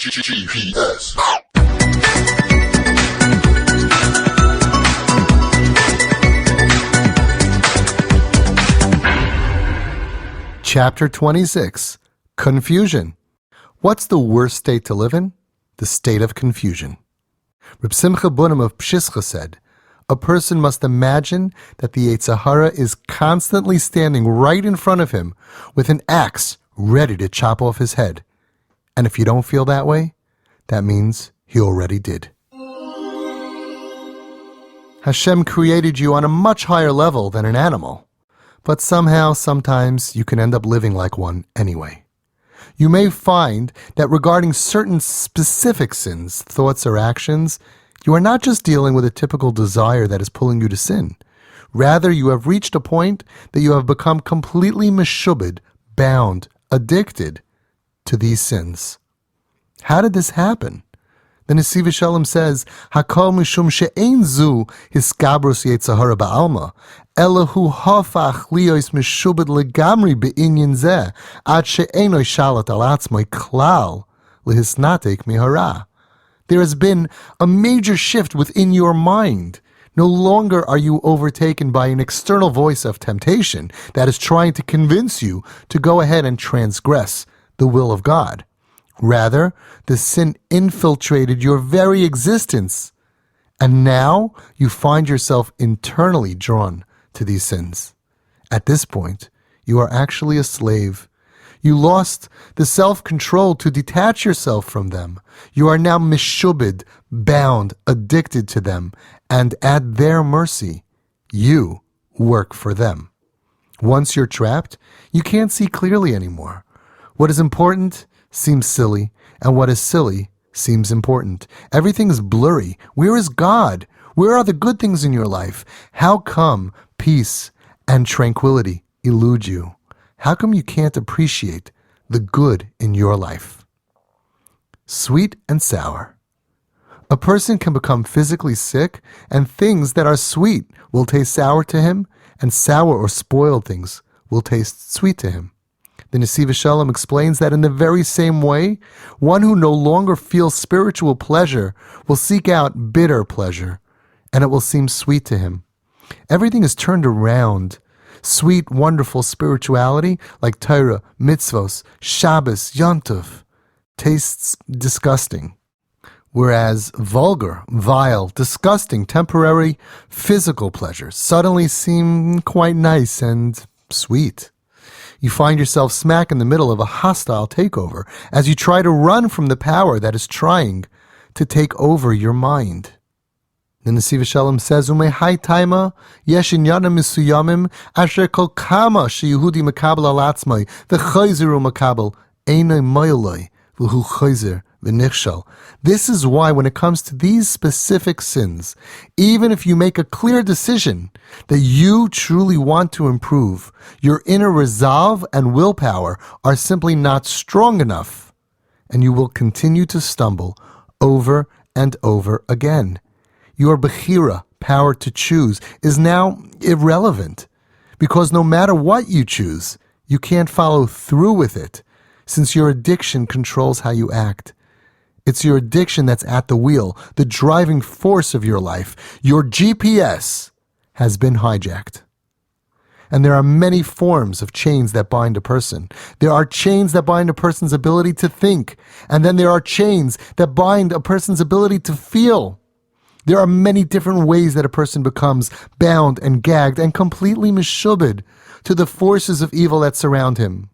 GPS. Chapter 26. Confusion. What's the worst state to live in? The state of confusion. Reb Simcha Bunim of Pshischa said, a person must imagine that the Yetzer Hara is constantly standing right in front of him with an axe ready to chop off his head. And if you don't feel that way, that means he already did. Hashem created you on a much higher level than an animal, but somehow, sometimes, you can end up living like one anyway. You may find that regarding certain specific sins, thoughts, or actions, you are not just dealing with a typical desire that is pulling you to sin. Rather, you have reached a point that you have become completely meshubed, bound, addicted to these sins. How did this happen? The Nesiv Shalom says, Hakol mishum she'ein zu hiskabrus Yetzer Hara ba'alma, elahu hafach liyos meshubed legamri be'inyan zeh, ad she'enoi shalat al atzmoi klal lehisnatek mihara. There has been a major shift within your mind. No longer are you overtaken by an external voice of temptation that is trying to convince you to go ahead and transgress the will of God. Rather, the sin infiltrated your very existence, and now you find yourself internally drawn to these sins. At this point, you are actually a slave. You lost the self-control to detach yourself from them. You are now meshubed, bound, addicted to them, and at their mercy, you work for them. Once you're trapped, you can't see clearly anymore. What is important seems silly, and what is silly seems important. Everything is blurry. Where is God? Where are the good things in your life? How come peace and tranquility elude you? How come you can't appreciate the good in your life? Sweet and sour. A person can become physically sick, and things that are sweet will taste sour to him, and sour or spoiled things will taste sweet to him. The Nesiv Shalom explains that in the very same way, one who no longer feels spiritual pleasure will seek out bitter pleasure, and it will seem sweet to him. Everything is turned around. Sweet, wonderful spirituality, like Torah, mitzvos, Shabbos, Yom Tov, tastes disgusting. Whereas vulgar, vile, disgusting, temporary, physical pleasures suddenly seem quite nice and sweet. You find yourself smack in the middle of a hostile takeover as you try to run from the power that is trying to take over your mind. The Nesiv Shalom says, "Umehai taima yesh inyanim misuyamim asher kol kama sheyehudi makabel al atzmai v'chayzeru makabel einay mayoloi v'hu chayzer v'nichshal." This is why when it comes to these specific sins, even if you make a clear decision that you truly want to improve, your inner resolve and willpower are simply not strong enough, and you will continue to stumble over and over again. Your bechira, power to choose, is now irrelevant, because no matter what you choose, you can't follow through with it, since your addiction controls how you act. It's your addiction that's at the wheel, the driving force of your life. Your GPS has been hijacked. And there are many forms of chains that bind a person. There are chains that bind a person's ability to think, and then there are chains that bind a person's ability to feel. There are many different ways that a person becomes bound and gagged and completely meshubed to the forces of evil that surround him.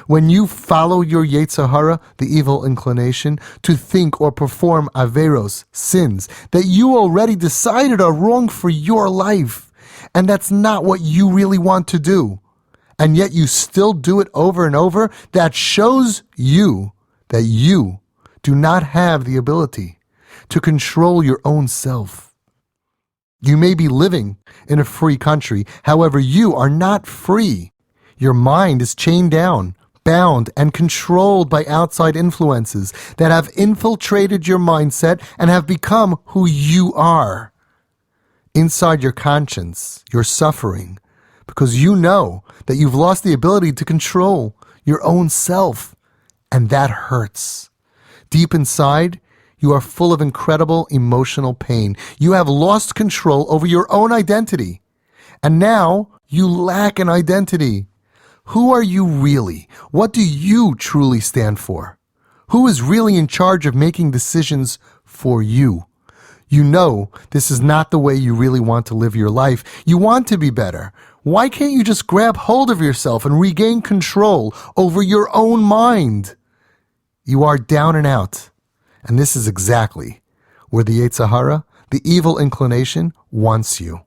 When you follow your Yetzer Hara, the evil inclination, to think or perform averos, sins, that you already decided are wrong for your life, and that's not what you really want to do, and yet you still do it over and over, that shows you that you do not have the ability to control your own self. You may be living in a free country, however, you are not free. Your mind is chained down, bound, and controlled by outside influences that have infiltrated your mindset and have become who you are. Inside your conscience, you're suffering because you know that you've lost the ability to control your own self, and that hurts. Deep inside, you are full of incredible emotional pain. You have lost control over your own identity. And now you lack an identity. Who are you really? What do you truly stand for? Who is really in charge of making decisions for you? You know this is not the way you really want to live your life. You want to be better. Why can't you just grab hold of yourself and regain control over your own mind? You are down and out. And this is exactly where the Yetzer Hara, the evil inclination, wants you.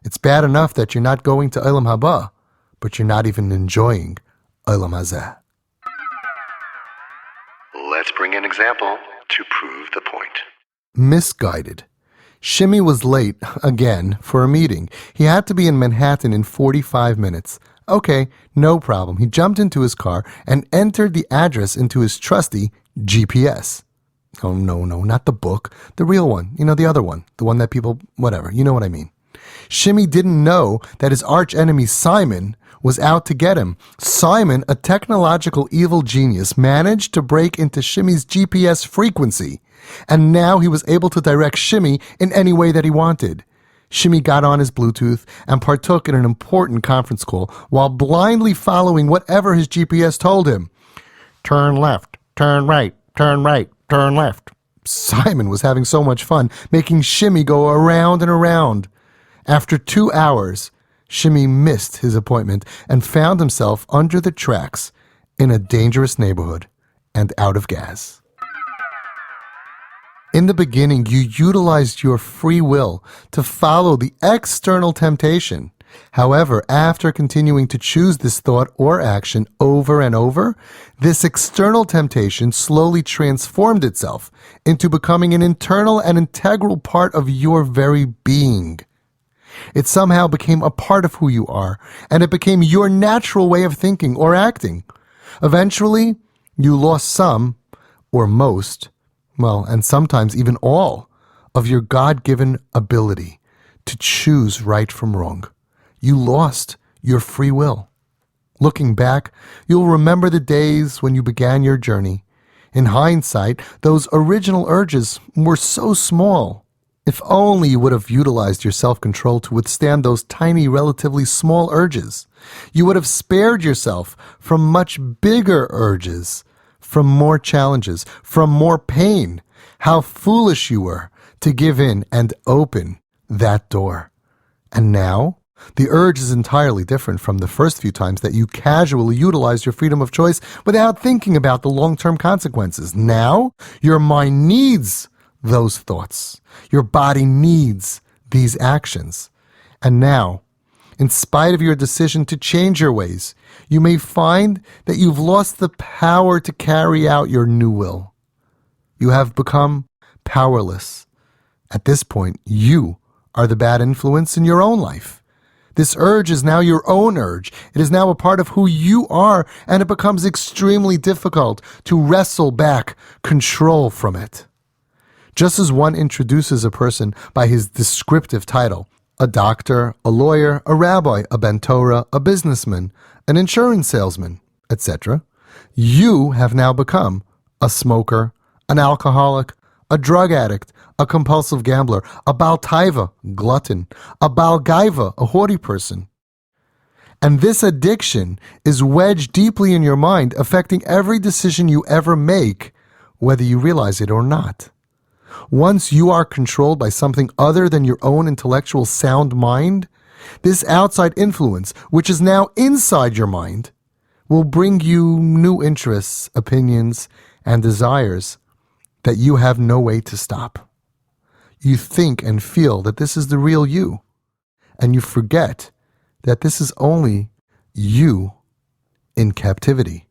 It's bad enough that you're not going to Olam Haba, but you're not even enjoying Olam Hazeh. Let's bring an example to prove the point. Misguided. Shimmy was late, again, for a meeting. He had to be in Manhattan in 45 minutes. Okay, no problem. He jumped into his car and entered the address into his trusty GPS. Oh, no, not the book. The real one. You know, the other one. The one that people, whatever. You know what I mean. Shimmy didn't know that his archenemy Simon was out to get him. Simon, a technological evil genius, managed to break into Shimmy's GPS frequency, and now he was able to direct Shimmy in any way that he wanted. Shimmy got on his Bluetooth and partook in an important conference call while blindly following whatever his GPS told him. Turn left, turn right, turn right, turn left. Simon was having so much fun, making Shimmy go around and around. After 2 hours, Shimmy missed his appointment and found himself under the tracks in a dangerous neighborhood and out of gas. In the beginning, you utilized your free will to follow the external temptation. However, after continuing to choose this thought or action over and over, this external temptation slowly transformed itself into becoming an internal and integral part of your very being. It somehow became a part of who you are, and it became your natural way of thinking or acting. Eventually, you lost some, or most, and sometimes even all, of your God-given ability to choose right from wrong. You lost your free will. Looking back, you'll remember the days when you began your journey. In hindsight, those original urges were so small. If only you would have utilized your self-control to withstand those tiny, relatively small urges. You would have spared yourself from much bigger urges, from more challenges, from more pain. How foolish you were to give in and open that door. And now, the urge is entirely different from the first few times that you casually utilized your freedom of choice without thinking about the long-term consequences. Now, your mind needs those thoughts. Your body needs these actions. And now, in spite of your decision to change your ways, you may find that you've lost the power to carry out your new will. You have become powerless. At this point, you are the bad influence in your own life. This urge is now your own urge. It is now a part of who you are, and it becomes extremely difficult to wrestle back control from it. Just as one introduces a person by his descriptive title, a doctor, a lawyer, a rabbi, a bentorah, a businessman, an insurance salesman, etc., you have now become a smoker, an alcoholic, a drug addict, a compulsive gambler, a Baal Taiva, glutton, a Baal Gaiva, a haughty person. And this addiction is wedged deeply in your mind, affecting every decision you ever make, whether you realize it or not. Once you are controlled by something other than your own intellectual sound mind, this outside influence, which is now inside your mind, will bring you new interests, opinions, and desires that you have no way to stop. You think and feel that this is the real you, and you forget that this is only you in captivity.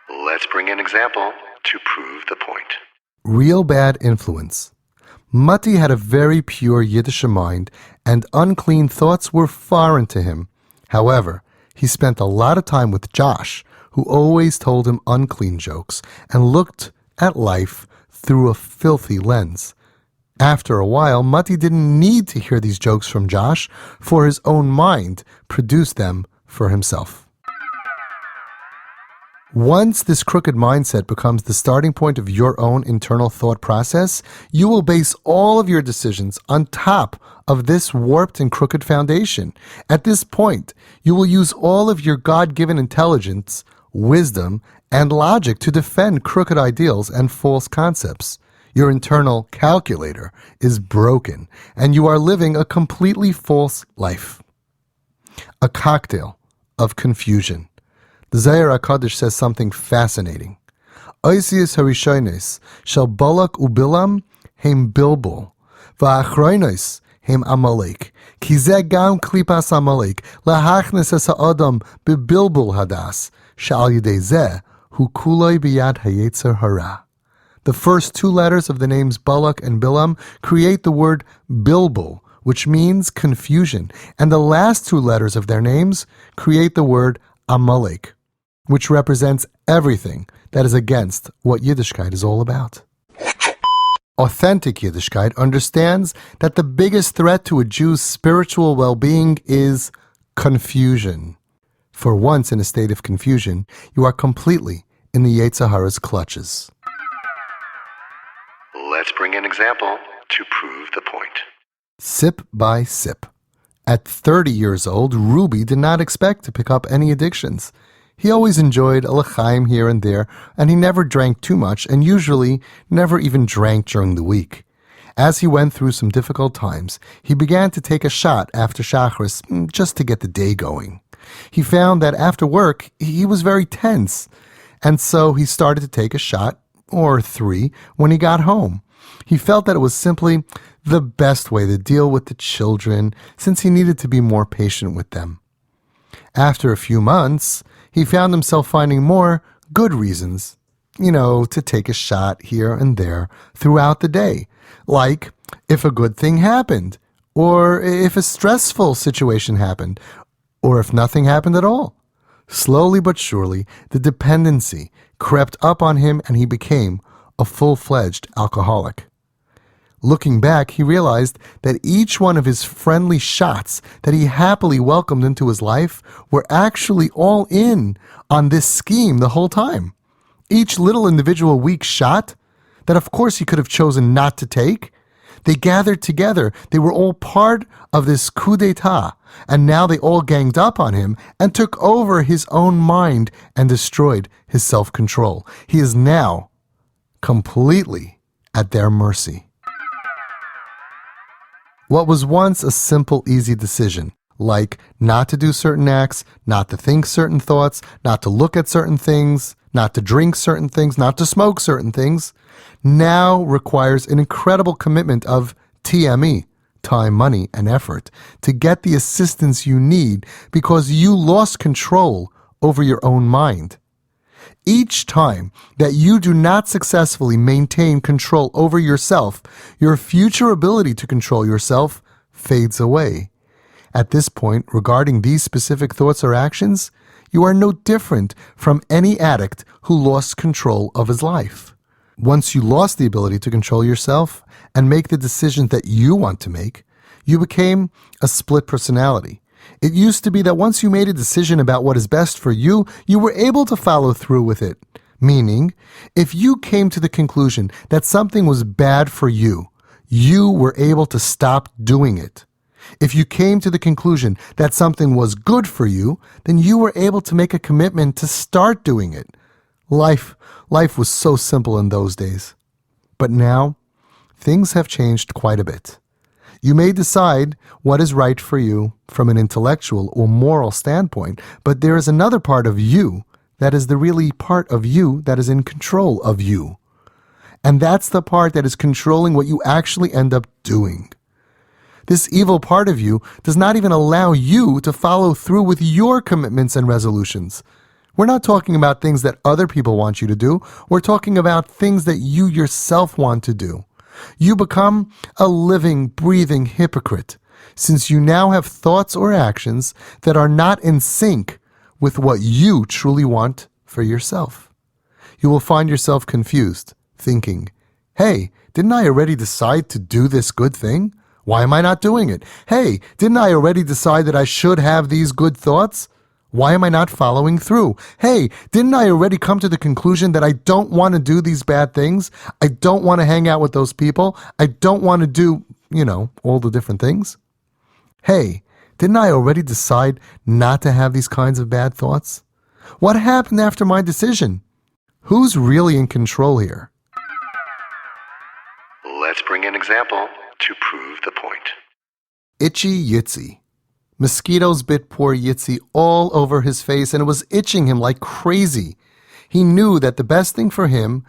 Let's bring an example to prove the point. Real bad influence. Matti had a very pure Yiddish mind, and unclean thoughts were foreign to him. However, he spent a lot of time with Josh, who always told him unclean jokes and looked at life through a filthy lens. After a while, Matti didn't need to hear these jokes from Josh, for his own mind produced them for himself. Once this crooked mindset becomes the starting point of your own internal thought process, you will base all of your decisions on top of this warped and crooked foundation. At this point, you will use all of your God-given intelligence, wisdom, and logic to defend crooked ideals and false concepts. Your internal calculator is broken, and you are living a completely false life. A cocktail of confusion. The Zohar HaKadosh says something fascinating. Oisius harishonos shel Balak ubilam heim bilbul, va'achronos heim Amalek. Ki ze gam klipas Amalek, lahachnes es ha'adam bebilbul hadas, she'al yidei zeh hu kuloi biyad hayetzer hara. The first two letters of the names Balak and Bilam create the word bilbul, which means confusion, and the last two letters of their names create the word Amalek, which represents everything that is against what Yiddishkeit is all about. Authentic Yiddishkeit understands that the biggest threat to a Jew's spiritual well-being is confusion. For once in a state of confusion, you are completely in the Yetzer Hara's clutches. Let's bring an example to prove the point. Sip by sip. At 30 years old, Ruby did not expect to pick up any addictions. He always enjoyed a l'chaim here and there, and he never drank too much and usually never even drank during the week. As he went through some difficult times, he began to take a shot after Shacharis just to get the day going. He found that after work, he was very tense, and so he started to take a shot, or 3, when he got home. He felt that it was simply the best way to deal with the children, since he needed to be more patient with them. After a few months, he found himself finding more good reasons, to take a shot here and there throughout the day. Like if a good thing happened, or if a stressful situation happened, or if nothing happened at all. Slowly but surely, the dependency crept up on him and he became a full-fledged alcoholic. Looking back, he realized that each one of his friendly shots that he happily welcomed into his life were actually all in on this scheme the whole time. Each little individual weak shot, that of course he could have chosen not to take, they gathered together. They were all part of this coup d'etat, and now they all ganged up on him and took over his own mind and destroyed his self-control. He is now completely at their mercy. What was once a simple, easy decision, like not to do certain acts, not to think certain thoughts, not to look at certain things, not to drink certain things, not to smoke certain things, now requires an incredible commitment of TME, time, money, and effort, to get the assistance you need because you lost control over your own mind. Each time that you do not successfully maintain control over yourself, your future ability to control yourself fades away. At this point, regarding these specific thoughts or actions, you are no different from any addict who lost control of his life. Once you lost the ability to control yourself and make the decisions that you want to make, you became a split personality. It used to be that once you made a decision about what is best for you, you were able to follow through with it. Meaning, if you came to the conclusion that something was bad for you, you were able to stop doing it. If you came to the conclusion that something was good for you, then you were able to make a commitment to start doing it. Life was so simple in those days. But now, things have changed quite a bit. You may decide what is right for you from an intellectual or moral standpoint, but there is another part of you that is the really part of you that is in control of you. And that's the part that is controlling what you actually end up doing. This evil part of you does not even allow you to follow through with your commitments and resolutions. We're not talking about things that other people want you to do. We're talking about things that you yourself want to do. You become a living, breathing hypocrite, since you now have thoughts or actions that are not in sync with what you truly want for yourself. You will find yourself confused, thinking, hey, didn't I already decide to do this good thing? Why am I not doing it? Hey, didn't I already decide that I should have these good thoughts? Why am I not following through? Hey, didn't I already come to the conclusion that I don't want to do these bad things? I don't want to hang out with those people. I don't want to do, all the different things. Hey, didn't I already decide not to have these kinds of bad thoughts? What happened after my decision? Who's really in control here? Let's bring an example to prove the point. Itchy Yitzy. Mosquitoes bit poor Yitzy all over his face, and it was itching him like crazy. He knew that the best thing for him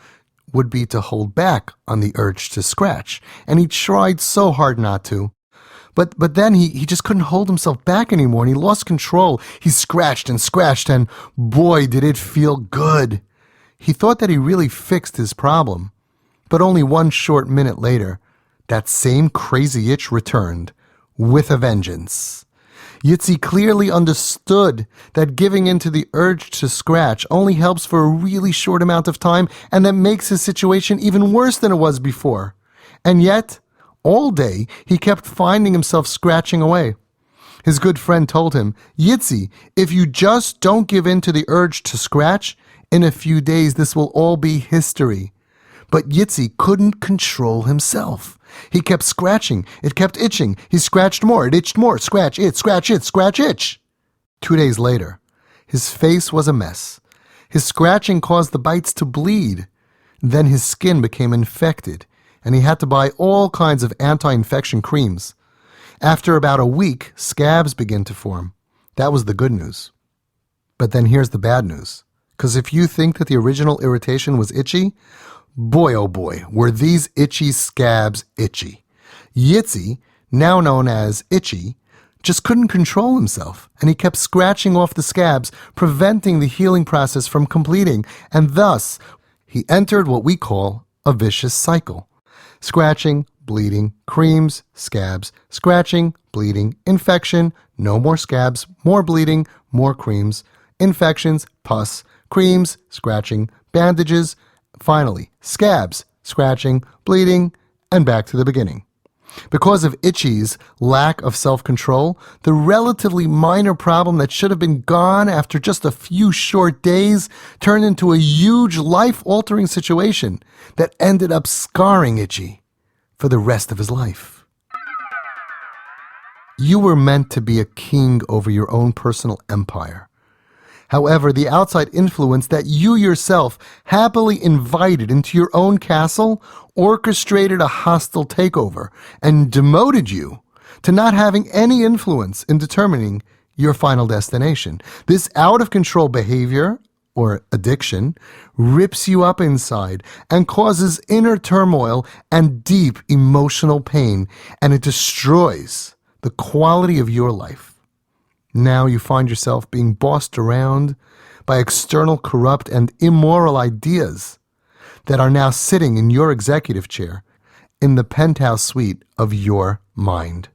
would be to hold back on the urge to scratch, and he tried so hard not to. But then he just couldn't hold himself back anymore, and he lost control. He scratched, and boy, did it feel good. He thought that he really fixed his problem. But only one short minute later, that same crazy itch returned, with a vengeance. Yitzy clearly understood that giving in to the urge to scratch only helps for a really short amount of time, and that makes his situation even worse than it was before. And yet, all day, he kept finding himself scratching away. His good friend told him, "Yitzy, if you just don't give in to the urge to scratch, in a few days this will all be history." But Yitzy couldn't control himself. He kept scratching. It kept itching. He scratched more. It itched more. Scratch, it, scratch, it, scratch, itch. 2 days later, his face was a mess. His scratching caused the bites to bleed. Then his skin became infected, and he had to buy all kinds of anti-infection creams. After about a week, scabs began to form. That was the good news. But then here's the bad news. Because if you think that the original irritation was itchy, boy, oh boy, were these itchy scabs itchy. Yitzy, now known as Itchy, just couldn't control himself, and he kept scratching off the scabs, preventing the healing process from completing, and thus he entered what we call a vicious cycle. Scratching, bleeding, creams, scabs, scratching, bleeding, infection, no more scabs, more bleeding, more creams, infections, pus, creams, scratching, bandages, finally, scabs, scratching, bleeding, and back to the beginning. Because of Itchy's lack of self-control, the relatively minor problem that should have been gone after just a few short days turned into a huge life-altering situation that ended up scarring Itchy for the rest of his life. You were meant to be a king over your own personal empire. However, the outside influence that you yourself happily invited into your own castle orchestrated a hostile takeover and demoted you to not having any influence in determining your final destination. This out-of-control behavior, or addiction, rips you up inside and causes inner turmoil and deep emotional pain, and it destroys the quality of your life. Now you find yourself being bossed around by external corrupt and immoral ideas that are now sitting in your executive chair in the penthouse suite of your mind.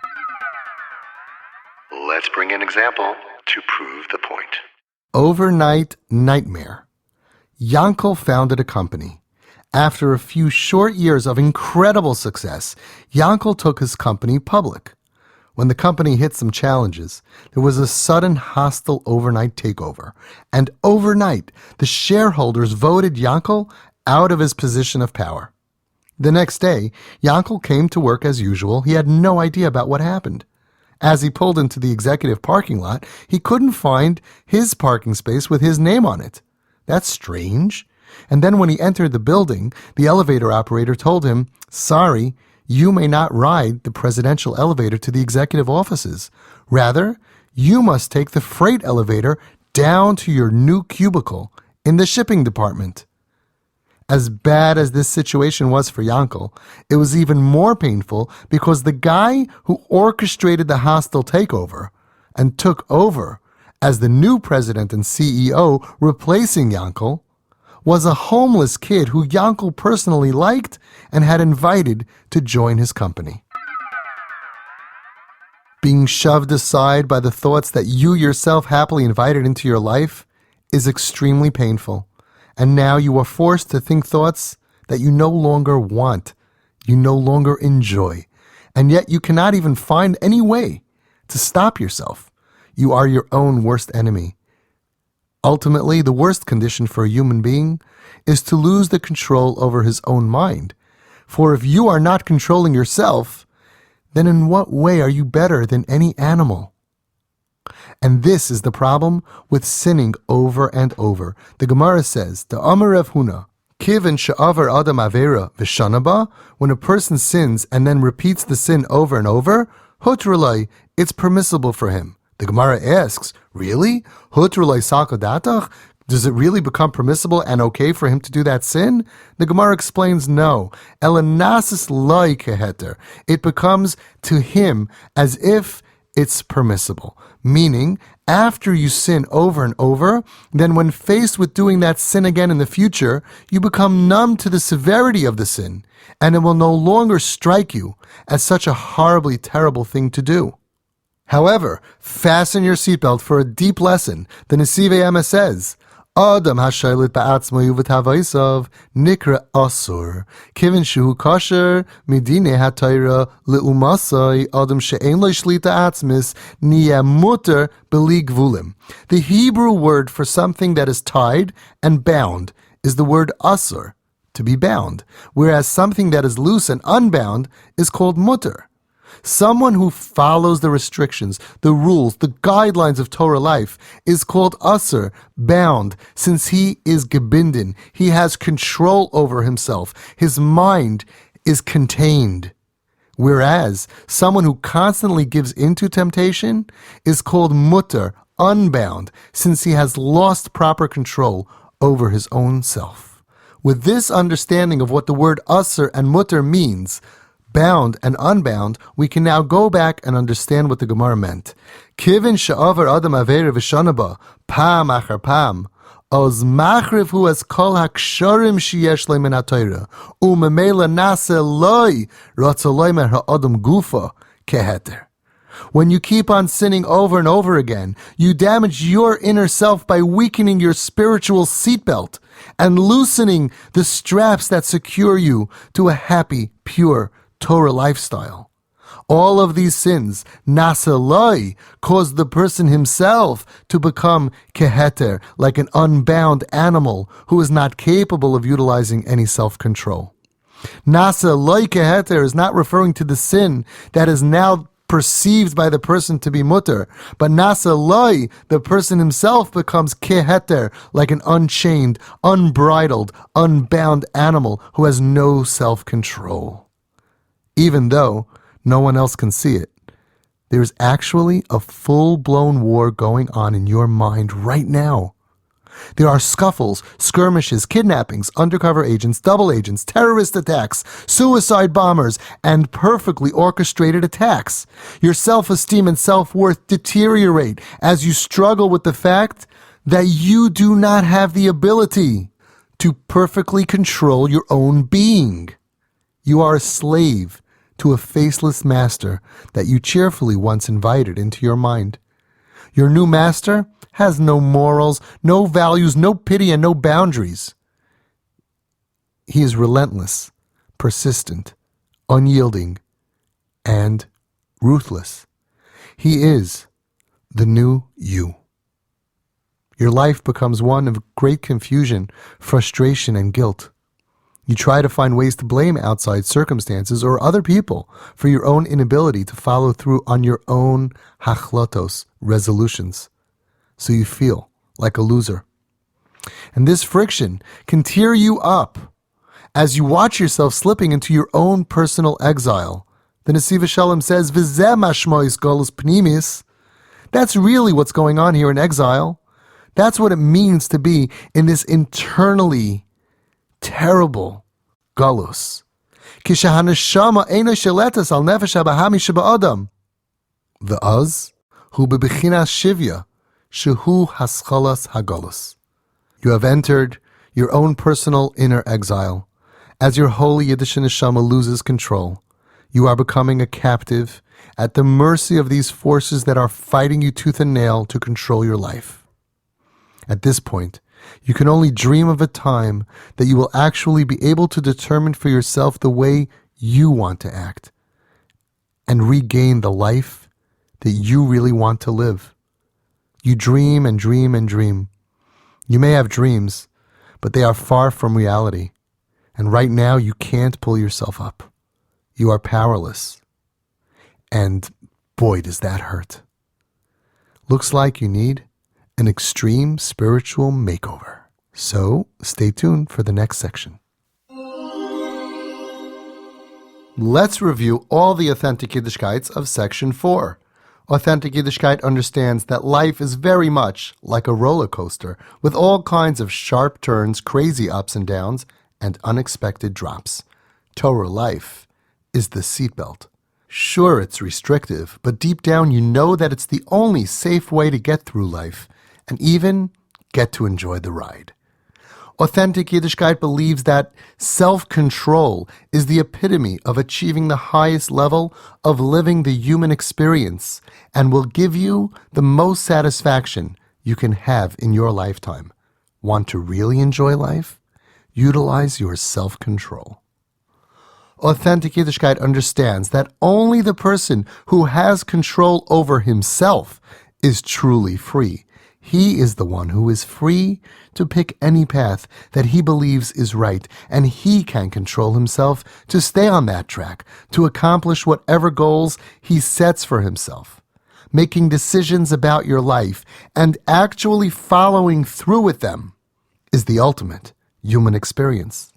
Let's bring an example to prove the point. Overnight nightmare. Yankel founded a company. After a few short years of incredible success, Yankel took his company public. When the company hit some challenges, there was a sudden hostile overnight takeover. And overnight, the shareholders voted Yankel out of his position of power. The next day, Yankel came to work as usual. He had no idea about what happened. As he pulled into the executive parking lot, he couldn't find his parking space with his name on it. That's strange. And then when he entered the building, the elevator operator told him, "Sorry, you may not ride the presidential elevator to the executive offices. Rather, you must take the freight elevator down to your new cubicle in the shipping department." As bad as this situation was for Yankel, it was even more painful because the guy who orchestrated the hostile takeover and took over as the new president and CEO replacing Yankel was a homeless kid who Yankel personally liked and had invited to join his company. Being shoved aside by the thoughts that you yourself happily invited into your life is extremely painful. And now you are forced to think thoughts that you no longer want, you no longer enjoy, and yet you cannot even find any way to stop yourself. You are your own worst enemy. Ultimately, the worst condition for a human being is to lose the control over his own mind. For if you are not controlling yourself, then in what way are you better than any animal? And this is the problem with sinning over and over. The Gemara says, the Amar Rav Huna, Kivin she'avar adam avera v'shanaba, when a person sins and then repeats the sin over and over, hutrulai, it's permissible for him. The Gemara asks, really? Hutrulai sakadatach? Does it really become permissible and okay for him to do that sin? The Gemara explains no. Elanasis lai keheter. It becomes to him as if it's permissible. Meaning, after you sin over and over, then when faced with doing that sin again in the future, you become numb to the severity of the sin, and it will no longer strike you as such a horribly terrible thing to do. However, fasten your seatbelt for a deep lesson. The Nesivei Ema says, Adam hashaylit ba'atzmo uvetavaisav nikra asur kivin shehu kasher midine hatayra leumasai adam she'en lo shlita atzmis niyeh muter beli gvulim. The Hebrew word for something that is tied and bound is the word asur, to be bound, whereas something that is loose and unbound is called muter. Someone who follows the restrictions, the rules, the guidelines of Torah life is called asur, bound, since he is gebinden. He has control over himself. His mind is contained. Whereas someone who constantly gives into temptation is called mutter, unbound, since he has lost proper control over his own self. With this understanding of what the word asur and mutter means, bound and unbound, we can now go back and understand what the Gemara meant. Kivin she'avar adam avera v'shanaba, pam achar pam, oz machriv hu es kol haksharim sheyesh le min haTorah, u'memela nase loy ratzoloi mer ha'adam gufa keheter. When you keep on sinning over and over again, you damage your inner self by weakening your spiritual seatbelt and loosening the straps that secure you to a happy, pure Torah lifestyle. All of these sins, nasalai, cause the person himself to become keheter, like an unbound animal who is not capable of utilizing any self-control. Nasalai keheter is not referring to the sin that is now perceived by the person to be mutter, but nasalai, the person himself becomes keheter, like an unchained, unbridled, unbound animal who has no self-control. Even though no one else can see it, there's actually a full-blown war going on in your mind right now. There are scuffles, skirmishes, kidnappings, undercover agents, double agents, terrorist attacks, suicide bombers, and perfectly orchestrated attacks. Your self-esteem and self-worth deteriorate as you struggle with the fact that you do not have the ability to perfectly control your own being. You are a slave to a faceless master that you cheerfully once invited into your mind. Your new master has no morals, no values, no pity, and no boundaries. He is relentless, persistent, unyielding, and ruthless. He is the new you. Your life becomes one of great confusion, frustration, and guilt. You try to find ways to blame outside circumstances or other people for your own inability to follow through on your own hachlotos, resolutions. So you feel like a loser. And this friction can tear you up as you watch yourself slipping into your own personal exile. The Nesivei Shalom says, V'zeh mashmois golus pnimis. That's really what's going on here in exile. That's what it means to be in this internally terrible galus. Kishahaneshama eino sheletas al nefesh habahami sheba'adam. V'az hu bebechinas shivya shehu haschalas hagalus. You have entered your own personal inner exile. As your holy Yiddish neshama loses control, you are becoming a captive at the mercy of these forces that are fighting you tooth and nail to control your life. At this point, you can only dream of a time that you will actually be able to determine for yourself the way you want to act and regain the life that you really want to live. You dream and dream and dream. You may have dreams, but they are far from reality. And right now, you can't pull yourself up. You are powerless. And boy, does that hurt. Looks like you need an extreme spiritual makeover. So stay tuned for the next section. Let's review all the authentic Yiddishkeits of Section 4. Authentic Yiddishkeit understands that life is very much like a roller coaster with all kinds of sharp turns, crazy ups and downs, and unexpected drops. Torah life is the seatbelt. Sure, it's restrictive, but deep down you know that it's the only safe way to get through life and even get to enjoy the ride. Authentic Yiddishkeit believes that self-control is the epitome of achieving the highest level of living the human experience and will give you the most satisfaction you can have in your lifetime. Want to really enjoy life? Utilize your self-control. Authentic Yiddishkeit understands that only the person who has control over himself is truly free. He is the one who is free to pick any path that he believes is right, and he can control himself to stay on that track, to accomplish whatever goals he sets for himself. Making decisions about your life and actually following through with them is the ultimate human experience.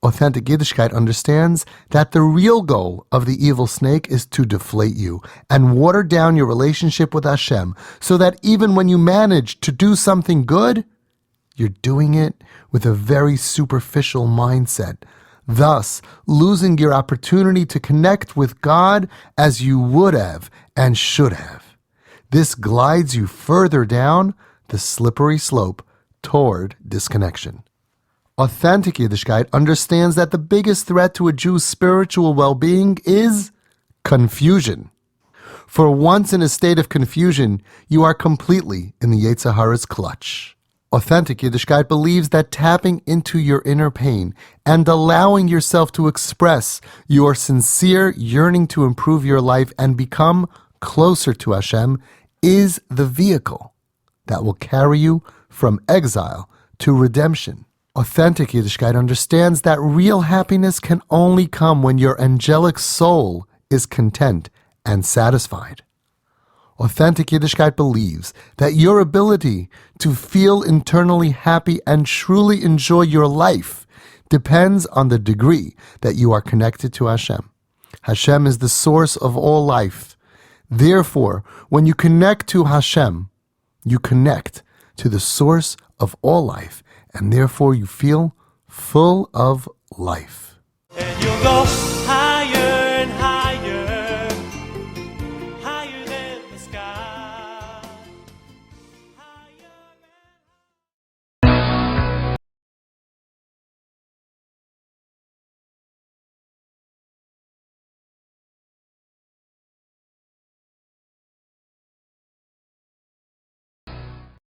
Authentic Yiddishkeit understands that the real goal of the evil snake is to deflate you and water down your relationship with Hashem so that even when you manage to do something good, you're doing it with a very superficial mindset, thus losing your opportunity to connect with God as you would have and should have. This glides you further down the slippery slope toward disconnection. Authentic Yiddishkeit understands that the biggest threat to a Jew's spiritual well-being is confusion. For once in a state of confusion, you are completely in the Yetzer Hara's clutch. Authentic Yiddishkeit believes that tapping into your inner pain and allowing yourself to express your sincere yearning to improve your life and become closer to Hashem is the vehicle that will carry you from exile to redemption. Authentic Yiddishkeit understands that real happiness can only come when your angelic soul is content and satisfied. Authentic Yiddishkeit believes that your ability to feel internally happy and truly enjoy your life depends on the degree that you are connected to Hashem. Hashem is the source of all life. Therefore, when you connect to Hashem, you connect to the source of all life, and therefore you feel full of life. And you'll go higher.